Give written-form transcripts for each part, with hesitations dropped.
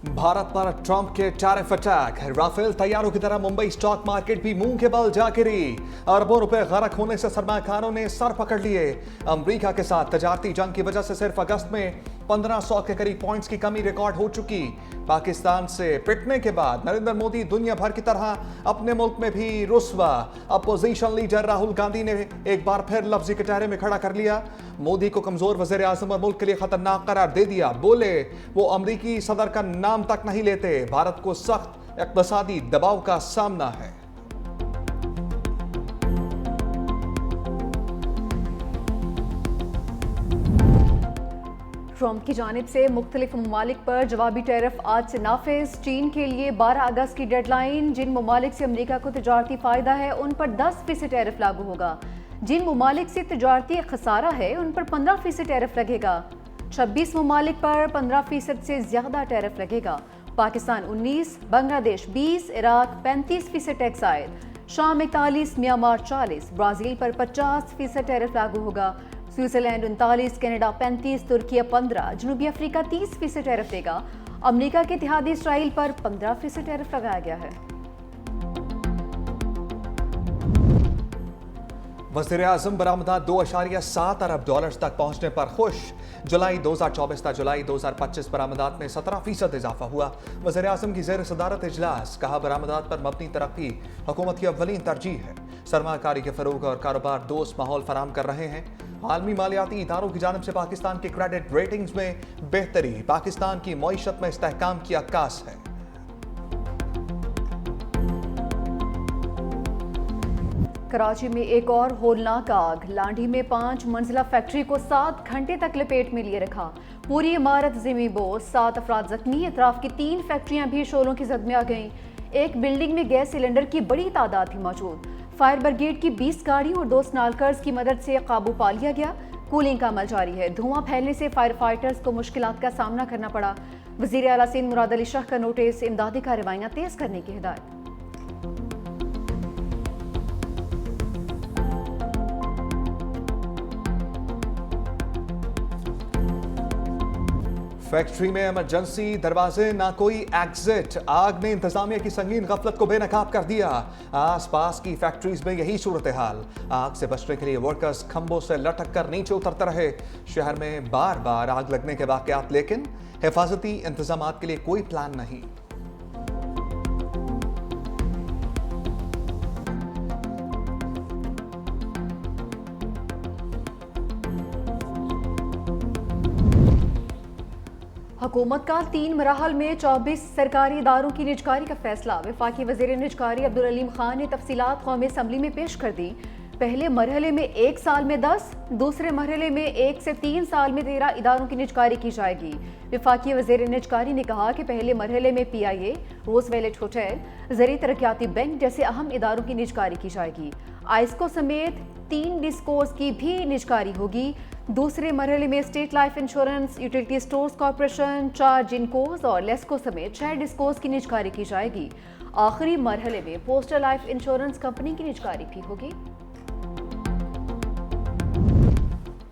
भारत पर ट्रंप के tariff attack, Rafale तैयारों की तरह मुंबई स्टॉक मार्केट भी मुंह के बल जा गिरी। अरबों रुपए गरक होने से सरमाकारों ने सर पकड़ लिए। अमेरिका के साथ तजारती जंग की वजह से सिर्फ अगस्त में 1500 के करीब पॉइंट्स की कमी रिकॉर्ड हो चुकी। पाकिस्तान से पिटने के बाद नरेंद्र मोदी दुनिया भर की तरह अपने मुल्क में भी रुस्वा। अपोजिशन लीडर राहुल गांधी ने एक बार फिर लफ्जी कटहरे में खड़ा कर लिया। मोदी को कमजोर वजीर आजम और मुल्क के लिए खतरनाक करार दे दिया। बोले वो अमरीकी सदर का नाम तक नहीं लेते। भारत को सख्त इक्तिसादी दबाव का सामना है। ट्रंप की जानिब से मुख्तलिफ ममालिक पर जवाबी टैरिफ आज से नाफिज। चीन के लिए 12 अगस्त की डेडलाइन। जिन ममालिक से अमेरिका को तजारती फ़ायदा है उन पर 10% टैरिफ लागू होगा। जिन ममालिक से तजारती खसारा है उन पर 15% टैरिफ लगेगा। 26 ममालिक पर 15% से ज़्यादा टैरिफ लगेगा। पाकिस्तान 19, बांग्लादेश 20, इराक 35% टैक्स आयद, शाम 41, म्यांमार 40, ब्राज़ील पर 50% टैरिफ लागू होगा। स्विट्जरलैंड 39, कनाडा 35, तुर्किया 15, जनूबी अफ्रीका 30% टैरिफ देगा। अमेरिका के इत्तेहादी इसराइल पर 15% टैरिफ लगाया गया है। वज़ीर आज़म बरामदात $2.7 अरब तक पहुंचने पर खुश। जुलाई 2024 तक जुलाई 2025 बरामदात में 17% इजाफा हुआ। वज़ीर आज़म की ज़ेर सदारत इजलास, कहा बरामदात पर मबनी तरक्की हुकूमत की अव्वलीन तरजीह है। सरमाकारी के फरोग और कारोबार दोस्त माहौल फराम कर रहे हैं। आलमी मालियाती इदारों की जानिब से पाकिस्तान के क्रेडिट रेटिंग्स में बेहतरी पाकिस्तान की मईशत में इस्तेहकाम की अक्कास है। कराची में एक और होलनाक आग। लांडी में 5 मंजिला फैक्ट्री को 7 घंटे तक लपेट में लिए रखा। पूरी इमारत ज़मीं बोझ, 7 अफराद जख्मी। अतराफ की 3 फैक्ट्रियां भी शोलों की जद में आ गईं। एक बिल्डिंग में गैस सिलेंडर की बड़ी तादाद थी मौजूद। फायर ब्रिगेड की 20 गाड़ियों और 2 स्नाल्कर्स की मदद से काबू पा लिया गया। कूलिंग का अमल जारी है। धुआं फैलने से फायर फाइटर्स को मुश्किलात का सामना करना पड़ा। वज़ीर आला सिंध मुराद अली शाह का नोटिस, इमदादी कार्रवाइयां तेज करने की हिदायत। फैक्ट्री में इमरजेंसी दरवाजे, ना कोई एग्जिट। आग ने इंतजामिया की संगीन गफलत को बेनकाब कर दिया। आसपास की फैक्ट्रीज में यही सूरत हाल। आग से बचने के लिए वर्कर्स खंभों से लटक कर नीचे उतरते रहे। शहर में बार बार आग लगने के वाकयात, लेकिन हिफाजती इंतजामात के लिए कोई प्लान नहीं। हुकूमत का 3 मराहल में 24 सरकारी इदारों की निजकारी का फैसला। वफाकी वज़ीर निजकारी अब्दुल अलीम खान ने तफसीलात कौमी असम्बली में पेश कर दी। पहले मरहले में 1 साल में 10, दूसरे मरहले में 1 से 3 साल में 13 इदारों की निजकारी की जाएगी। वफाकी वज़ीर निजकारी ने कहा कि पहले मरहले में PIA, रोज़वेलेट होटल, ज़री तरक्याती बैंक जैसे अहम इदारों की निजकारी की जाएगी। आइस्को समेत 3 डिस्कोर्स की भी निजकारी होगी। दूसरे मरहले में state life insurance, utility stores corporation, 4 जिनकोस और लेस्को समेत 6 डिस्कोस की निजकारी की जाएगी। आखिरी मरहले में पोस्टल लाइफ इंश्योरेंस कंपनी की निजकारी भी होगी।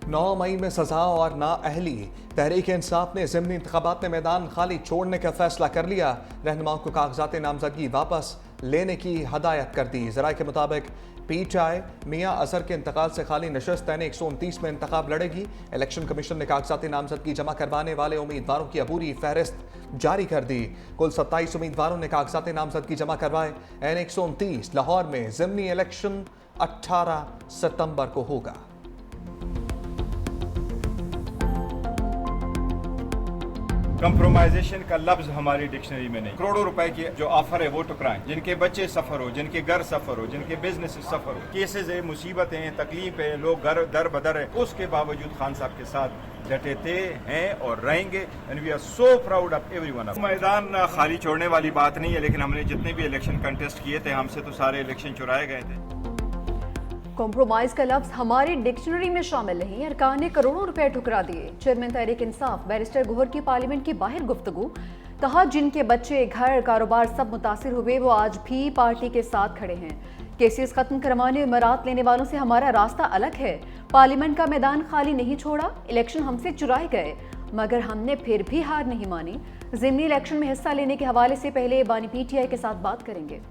9 मई में सजा और नाअहली। तहरीक इंसाफ ने ज़िमनी इंतखाबात में मैदान खाली छोड़ने का फैसला कर लिया। रहनुमाओं को कागजात नामजदगी वापस लेने की हदायत कर दी। ज़राए के मुताबिक PTI मियां अजहर के इंतकाल से खाली नशस्त यानी 129 में इंतखाब लड़ेगी। इलेक्शन कमीशन ने कागजात नामजदगी जमा करवाने वाले उम्मीदवारों की अबूरी फहरिस्त जारी कर दी। कुल 27 उम्मीदवारों ने कागजात नामजदगी जमा करवाए। N129 लाहौर में ज़िमनी इलेक्शन 18 सितंबर को होगा। कंप्रोमाइजेशन का लफ्ज हमारी डिक्शनरी में नहीं। करोड़ों रुपए की जो ऑफर है वो टुकराएं। जिनके बच्चे सफर हो, जिनके घर सफर हो, जिनके बिजनेस सफर हो, केसेस है, मुसीबतें, तकलीफ है, लोग घर दर बदर है, उसके बावजूद खान साहब के साथ डटे थे, हैं और रहेंगे। And we are so proud of everyone. मैदान खाली छोड़ने वाली बात नहीं है, लेकिन हमने जितने भी इलेक्शन कंटेस्ट किए थे, हमसे तो सारे इलेक्शन चुराए गए थे। कॉम्प्रोमाइज का लफ्ज हमारी डिक्शनरी में शामिल नहीं। अरकान ने करोड़ों रुपए ठुकरा दिए। चेयरमैन तहरीक इंसाफ बैरिस्टर गोहर की पार्लियामेंट की बाहर गुफ्तगू, कहा जिनके बच्चे, घर, कारोबार सब मुतासिर हुए वो आज भी पार्टी के साथ खड़े हैं। केसेस खत्म करवाने, इमारत लेने वालों से हमारा रास्ता अलग है। पार्लियामेंट का मैदान खाली नहीं छोड़ा, इलेक्शन हमसे चुराए गए, मगर हमने फिर भी हार नहीं मानी। ज़िमनी इलेक्शन में हिस्सा लेने के हवाले से पहले बानी पीटीआई के साथ बात करेंगे।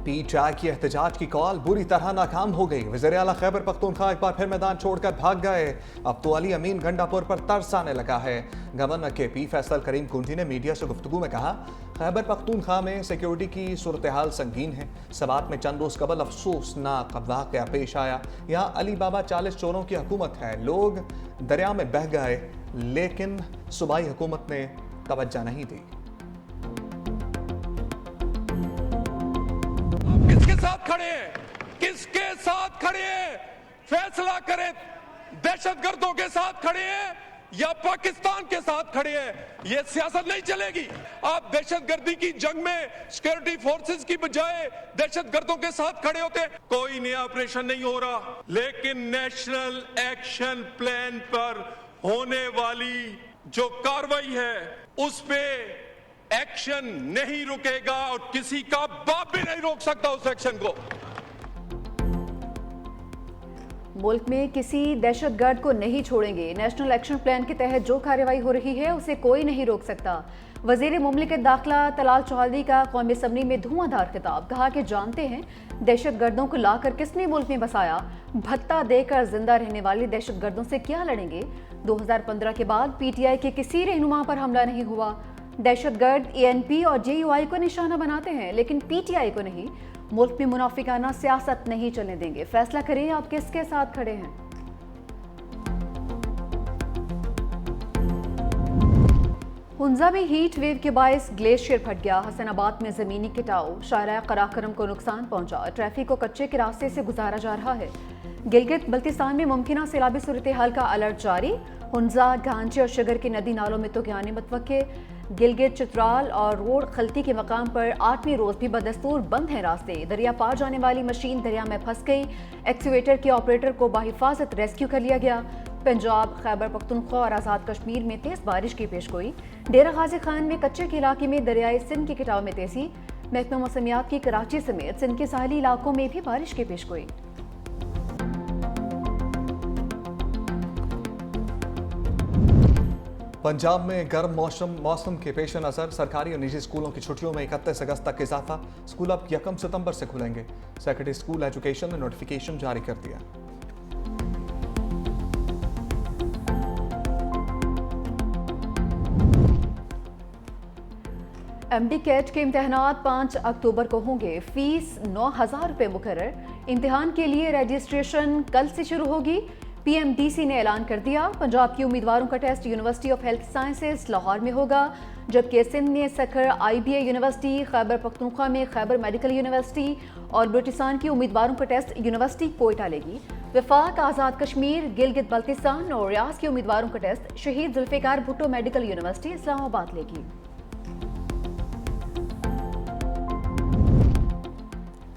पीटीआई की एहतजाज की कॉल बुरी तरह नाकाम हो गई। वज़ीर आला खैबर पख्तूनख्वा एक बार फिर मैदान छोड़कर भाग गए। अब तो अली अमीन गंडापुर पर तरस आने लगा है। गवर्नर के पी फैसल करीम कुंजी ने मीडिया से गुफ्तगू में कहा, खैबर पख्तूनख्वा में सिक्योरिटी की सूरत हाल संगीन है। सबात में चंद रोज कबल अफसोसनाक वाक़या पेश आया। यहाँ अली बाबा 40 चोरों की हुकूमत है। लोग दरिया में बह गए, लेकिन सूबाई हुकूमत ने तवज्जो नहीं दी। किसके साथ खड़े हैं? किसके साथ खड़े हैं? फैसला करें। दहशतगर्दों के साथ खड़े हैं या पाकिस्तान के साथ खड़े हैं? यह सियासत नहीं चलेगी। आप दहशतगर्दी की जंग में सिक्योरिटी फोर्सेस की बजाय दहशतगर्दों के साथ खड़े होते। कोई नया ऑपरेशन नहीं हो रहा, लेकिन नेशनल एक्शन प्लान पर होने वाली जो कार्रवाई है उस पे एक्शन नहीं रुकेगा और किसी का बाप भी नहीं रोक सकता उस एक्शन को। मुल्क में किसी दहशतगर्द को नहीं छोड़ेंगे। नेशनल एक्शन प्लान के तहत जो कार्रवाई हो रही है उसे कोई नहीं रोक सकता। वजीर मुमलिकत दाखिला तलाल चौधरी का कौमी असम्बली में धुआंधार खिताब। कहा कि जानते हैं दहशतगर्दों को लाकर किसने मुल्क में बसाया। भत्ता देकर जिंदा रहने वाले दहशतगर्दों से क्या लड़ेंगे। 2015 के बाद पीटीआई के किसी रहनुमा पर हमला नहीं हुआ। दहशतगर्द एएनपी और जेयूआई को निशाना बनाते हैं, लेकिन पीटीआई को नहीं। मुल्क में मुनाफिकाना सियासत नहीं चलने देंगे। फैसला करें आप किसके साथ खड़े हैं। हुंजा में हीट वेव के बायस ग्लेशियर फट गया। हसनाबाद में जमीनी कटाव, शाहराह कराकरम को नुकसान पहुंचा। ट्रैफिक को कच्चे के रास्ते से गुजारा जा रहा है। गिलगित बल्तिस्तान में मुमकिन सैलाबी सूरत हाल का अलर्ट जारी। हुंजा, घांचे और शगर के नदी नालों में तुगयान मतवक्के। गिलगित, चित्राल और रोड खलती के मकाम पर 8वें रोज भी बदस्तूर बंद हैं रास्ते। दरिया पार जाने वाली मशीन दरिया में फंस गई। एक्सीवेटर के ऑपरेटर को बाहिफाजत रेस्क्यू कर लिया गया। पंजाब, खैबर पख्तूनख्वा और आज़ाद कश्मीर में तेज बारिश की पेशगोई। डेरा गाजी खान में कच्चे के इलाके में दरियाए सिंध के कटाव में तेजी। महकमा मौसमियात की कराची समेत सिंध के साहली इलाकों में भी बारिश की पेशगोई। पंजाब में गर्म मौसम के पेश नज़र सरकारी और निजी स्कूलों की छुट्टियों में 31 अगस्त तक इजाफा। स्कूल अब 1 सितंबर से खुलेंगे। सेक्रेटरी स्कूल एजुकेशन ने नोटिफिकेशन जारी कर दिया। एमडी कैट के इम्तहानात 5 अक्टूबर को होंगे। फीस 9,000 रुपये मुकर्रर। इम्तिहान के लिए रजिस्ट्रेशन कल से शुरू होगी। पीएमडीसी ने ऐलान कर दिया। पंजाब के उम्मीदवारों का test university of health sciences Lahore में होगा, जबकि सिंध में सखर IBA यूनिवर्सिटी, खैबर पख्तूनख्वा में खैबर मेडिकल यूनिवर्सिटी और बलूचिस्तान के उम्मीदवारों का टेस्ट यूनिवर्सिटी कोयटा लेगी। वफाक, आज़ाद कश्मीर, गिलगित बल्तिस्तान और रियाज के उम्मीदवारों का टेस्ट शहीद जुल्फिकार भुट्टो मेडिकल यूनिवर्सिटी इस्लामाबाद लेगी।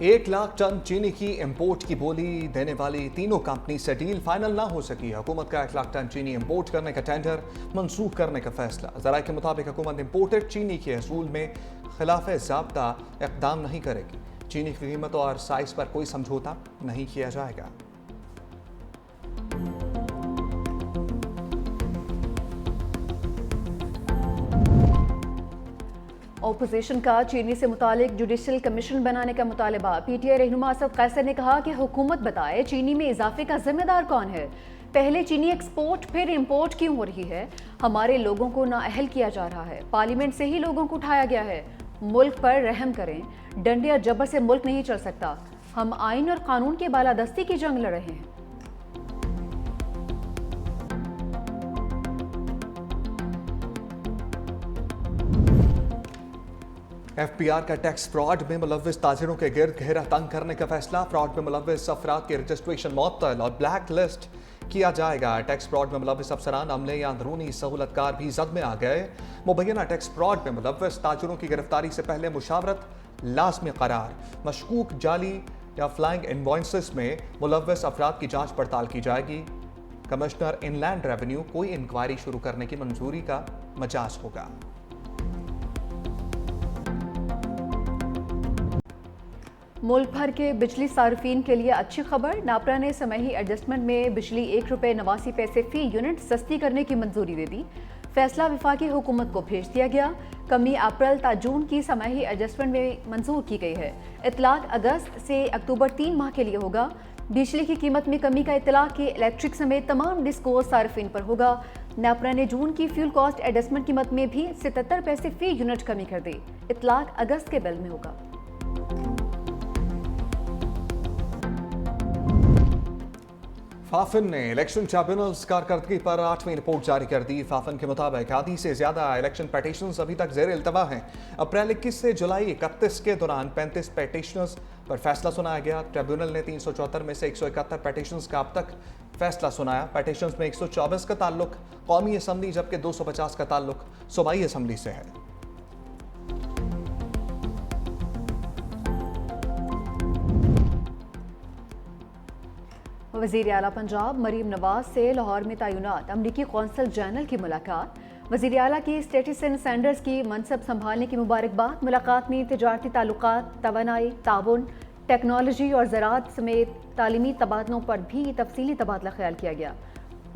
1 लाख टन चीनी की इंपोर्ट की बोली देने वाली तीनों कंपनी से डील फाइनल ना हो सकी। हुकूमत का 1 लाख टन चीनी इंपोर्ट करने का टेंडर मंसूख करने का फैसला। ज़राए के मुताबिक हुकूमत इंपोर्टेड चीनी के असूल में खिलाफ ज़ाब्ता इक़दाम नहीं करेगी। चीनी की कीमत और साइज पर कोई समझौता नहीं किया जाएगा। ओपोजिशन का चीनी से मुतालिक जुडिशल कमीशन बनाने का मुतालबा। पीटीआई रहनुमा असद कैसर ने कहा कि हुकूमत बताए चीनी में इजाफे का जिम्मेदार कौन है। पहले चीनी एक्सपोर्ट फिर इंपोर्ट क्यों हो रही है। हमारे लोगों को नाअहल किया जा रहा है। पार्लियामेंट से ही लोगों को उठाया गया है। मुल्क पर रहम करें। डंडे और जबर से मुल्क नहीं चल सकता। हम आइन और कानून के बालादस्ती की जंग लड़ रहे हैं। FBR का टैक्स फ्रॉड में मुलव्विस ताजिरों के गिर्द घेरा तंग करने का फैसला। फ्रॉड में मुलव्विस अफराद की रजिस्ट्रेशन मुअत्तल और ब्लैक लिस्ट किया जाएगा। टैक्स फ्रॉड में मुलव्विस अफसरान, अमले या अंदरूनी सहूलतकार भी जद में आ गए। मुबैना टैक्स फ्रॉड में मुलव्विस ताजिरों की गिरफ्तारी से पहले मुशावरत लाजमी करार। मशकूक जाली या फ्लाइंग इनवॉइसेस में मुलव्विस अफराद की जांच पड़ताल की जाएगी। कमिश्नर इनलैंड रेवेन्यू कोई इंक्वायरी शुरू करने की मंजूरी का मजाज होगा। मुल्क भर के बिजली सार्फिन के लिए अच्छी खबर। नापरा ने समयी एडजस्टमेंट में बिजली ₹1.89 फी यूनिट सस्ती करने की मंजूरी दे दी। फैसला वफाकी हुकूमत को भेज दिया गया। कमी अप्रैल ता जून की समयी एडजस्टमेंट में मंजूर की गई है। इतलाक अगस्त से अक्टूबर 3 माह के लिए होगा। बिजली की कीमत में कमी का इतलाक के इलेक्ट्रिक समेत तमाम डिस्को सार्फिन पर होगा। नापरा ने जून की फ्यूल कॉस्ट एडजस्टमेंट कीमत में भी 77 पैसे फी यूनिट कमी कर दी। इतलाक अगस्त के बिल में होगा। फाफिन ने इलेक्शन ट्रिब्यूनल्स कारकर्दगी पर 8वीं रिपोर्ट जारी कर दी। फाफिन के मुताबिक आधी से ज्यादा इलेक्शन पेटिशंस अभी तक जेर इल्तवा हैं। अप्रैल 21 से जुलाई 31 के दौरान 35 पेटिशनर्स पर फैसला सुनाया गया। ट्रिब्यूनल ने 374 में से 171 पेटिशंस का अब तक फैसला सुनाया। पेटिशंस में 124 का ताल्लुक कौमी असम्बली जबकि 250 का ताल्लुक सूबाई असम्बली से है। वज़ीर आला पंजाब मरीम नवाज से लाहौर में तैनात अमरीकी कौंसल जनरल की मुलाकात। वज़ीर आला की स्टेटिसन सैंडर्स की मनसब संभालने की मुबारकबाद। मुलाकात में तिजारती ताल्लुकात, तवानाई, ताउन, टेक्नोलॉजी और ज़राअत समेत तालीमी तबादलों पर भी तफसीली तबादला ख्याल किया गया।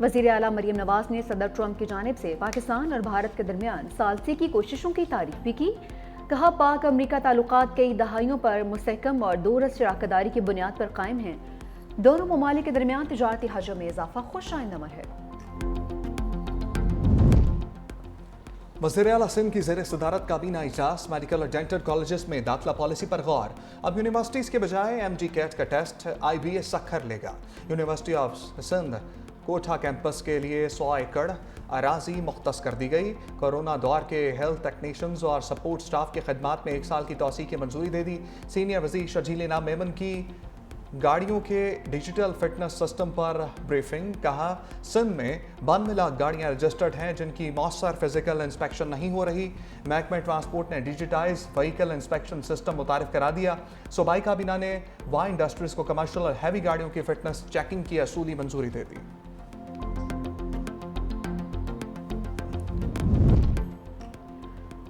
वज़ीर आला मरीम नवाज ने सदर ट्रंप की जानिब से पाकिस्तान और भारत के दरमियान सालसी की कोशिशों की तारीफ भी की। कहा, पाक अमरीका ताल्लुकात कई दहाइयों पर मुस्तहकम और दूरस्थ शराकतदारी की बुनियाद पर कायम हैं। दोनों ममालिक के दरमियान तिजारती हजम में इजाफा खुश आइंद अमल है। वज़ीर आला सिंध की ज़ेर सदारत काबीना इजलास। मेडिकल और डेंटल कॉलेजेस में दाखिला पॉलिसी पर गौर। अब यूनिवर्सिटीज के बजाय MG कैट का टेस्ट IBA सखर लेगा। यूनिवर्सिटी ऑफ सिंध कोठा कैंपस के लिए 100 एकड़ अराजी मुख्तस कर दी गई। कोरोना दौर के हेल्थ टेक्नीशियंस और सपोर्ट स्टाफ की खदमात में 1 साल की तौसी की मंजूरी दे दी। सीनियर वज़ीर शर्जील इनाम मेमन की गाड़ियों के डिजिटल फिटनेस सिस्टम पर ब्रीफिंग। कहा, सिंध में 92 लाख गाड़ियां रजिस्टर्ड हैं जिनकी मौसर फिजिकल इंस्पेक्शन नहीं हो रही। महकमा ट्रांसपोर्ट ने डिजिटाइज व्हीकल इंस्पेक्शन सिस्टम मुतारिफ करा दिया। सूबाई काबीना ने वाइन इंडस्ट्रीज को कमर्शियल और हैवी गाड़ियों की फिटनेस चेकिंग की असूली मंजूरी दे दी।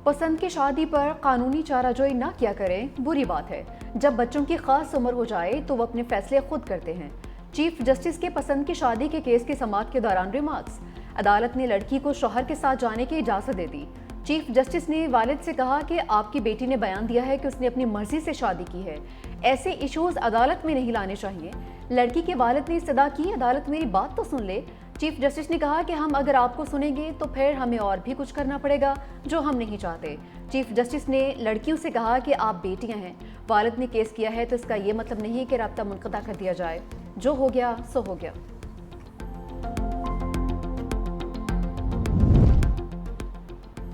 पसंद की शादी पर कानूनी चाराजोई ना किया करें, बुरी बात है। जब बच्चों की खास उम्र हो जाए तो वो अपने फैसले खुद करते हैं। चीफ जस्टिस के पसंद की शादी के केस की समाअत के दौरान रिमार्क्स। अदालत ने लड़की को शौहर के साथ जाने की इजाज़त दे दी। चीफ जस्टिस ने वालिद से कहा कि आपकी बेटी ने बयान दिया है कि उसने अपनी मर्जी से शादी की है। ऐसे इश्यूज अदालत में नहीं लाने चाहिए। लड़की के वालिद ने इस्तदा की, अदालत मेरी बात तो सुन ले। चीफ जस्टिस ने कहा कि हम अगर आपको सुनेंगे तो फिर हमें और भी कुछ करना पड़ेगा जो हम नहीं चाहते। चीफ जस्टिस ने लड़कियों से कहा कि आप बेटियां हैं, वालिद ने केस किया है तो इसका ये मतलब नहीं कि राब्ता मुनक़ता कर दिया जाए। जो हो गया सो हो गया।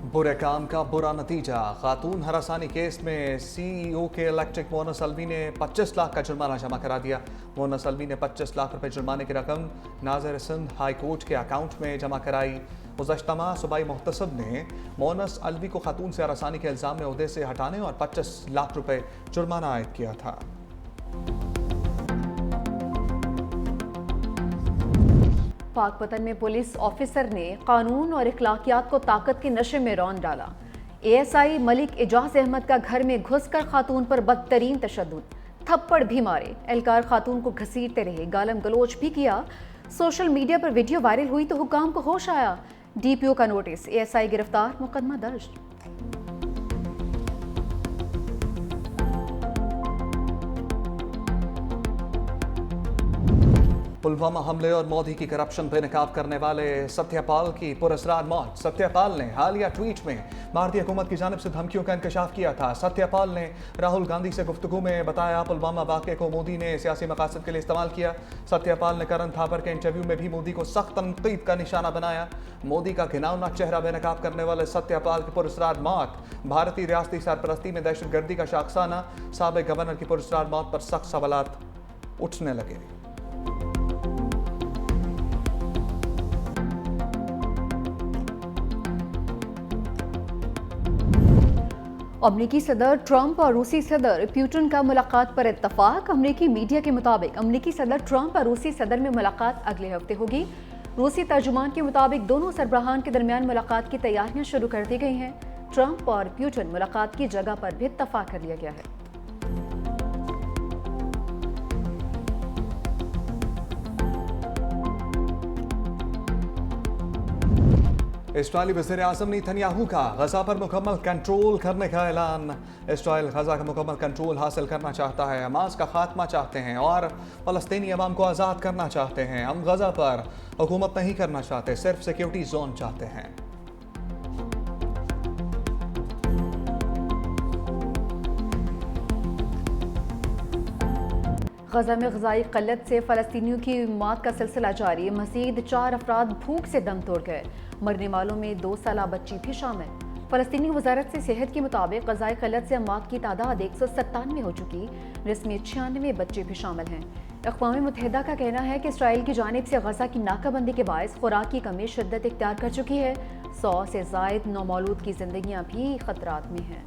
बुरे काम का बुरा नतीजा। खातून हरासानी केस में CEO के इलेक्ट्रिक मोनस अलवी ने 25 लाख का जुर्माना जमा करा दिया। मोनस अलवी ने 25 लाख रुपए जुर्माने की रकम नाज़िर सिंध हाई कोर्ट के अकाउंट में जमा कराई। गुज़श्ता माह सूबाई मुहतसब ने मोनस अलवी को खातून से हरासानी के इल्ज़ाम में ओहदे से हटाने और 25 लाख रुपए जुर्माना आयद किया था। पाकपतन में पुलिस ऑफिसर ने कानून और इखलाकियात को ताकत के नशे में रौंद डाला। ASI मलिक एजाज अहमद का घर में घुसकर खातून पर बदतरीन तशद्दुद, थप्पड़ भी मारे। एहलकार खातून को घसीटते रहे, गालम गलोच भी किया। सोशल मीडिया पर वीडियो वायरल हुई तो हुकाम को होश आया। DPO का नोटिस, ASI गिरफ्तार, मुकदमा दर्ज। पुलवामा हमले और मोदी की करप्शन पर नकाब करने वाले सत्यपाल की पुरस्कार मौत। सत्यपाल ने हालिया ट्वीट में भारतीय हुकूमत की जानिब से धमकियों का इंकशाफ किया था। सत्यपाल ने राहुल गांधी से गुफ्तगू में बताया पुलवामा वाक़े को मोदी ने सियासी मकासद के लिए इस्तेमाल किया। सत्यपाल ने करण थापर के इंटरव्यू में भी मोदी को सख्त तनकीद का निशाना बनाया। मोदी का घिनौना चेहरा बेनकाब करने वाले सत्यपाल की पुरस्कार मौत भारतीय रियासती सरपरस्ती में दहशतगर्दी का शाखसाना। साबिक गवर्नर की पुरस्कार मौत पर सख्त सवालात उठने लगे। अमरीकी सदर ट्रंप और रूसी सदर पुतिन का मुलाकात पर इत्तफाक। अमरीकी मीडिया के मुताबिक अमरीकी सदर ट्रंप और रूसी सदर में मुलाकात अगले हफ्ते होगी। रूसी तर्जुमान के मुताबिक दोनों सरबराहान के दरमियान मुलाकात की तैयारियां शुरू कर दी गई हैं। ट्रंप और पुतिन मुलाकात की जगह पर भी इत्तफाक कर लिया गया है। इस्राइली वज़ीर आज़म नेतन्याहू का गजा पर मुकम्मल कंट्रोल करने का ऐलान। इस्राइल गजा का मुकम्मल कंट्रोल हासिल करना चाहता है, हमास का खात्मा चाहते हैं और फ़लस्तीनी अवाम को आज़ाद करना चाहते हैं। हम गजा पर हुकूमत नहीं करना चाहते, सिर्फ सिक्योरिटी जोन चाहते हैं। गजा में ग़ज़ाई क़ल्लत से फ़लस्तीनियों की मौत का सिलसिला जारी। मज़ीद 4 अफराद भूख से दम तोड़ गए। मरने वालों में 2 साला बच्ची भी शामिल। फ़लस्तीनी वज़ारत से सेहत के मुताबिक ग़ज़ाई क़ल्लत से मौत की तादाद 197 हो चुकी, जिसमें 96 बच्चे भी शामिल हैं। अक़वाम मुत्तहिदा का कहना है कि इसराइल की जानिब से गजा की नाकाबंदी के बायस खुराक की कमी शिद्दत इख्तियार कर चुकी है। 100 से ज़ायद नौमौलूद की ज़िंदगियाँ भी ख़तरात में हैं।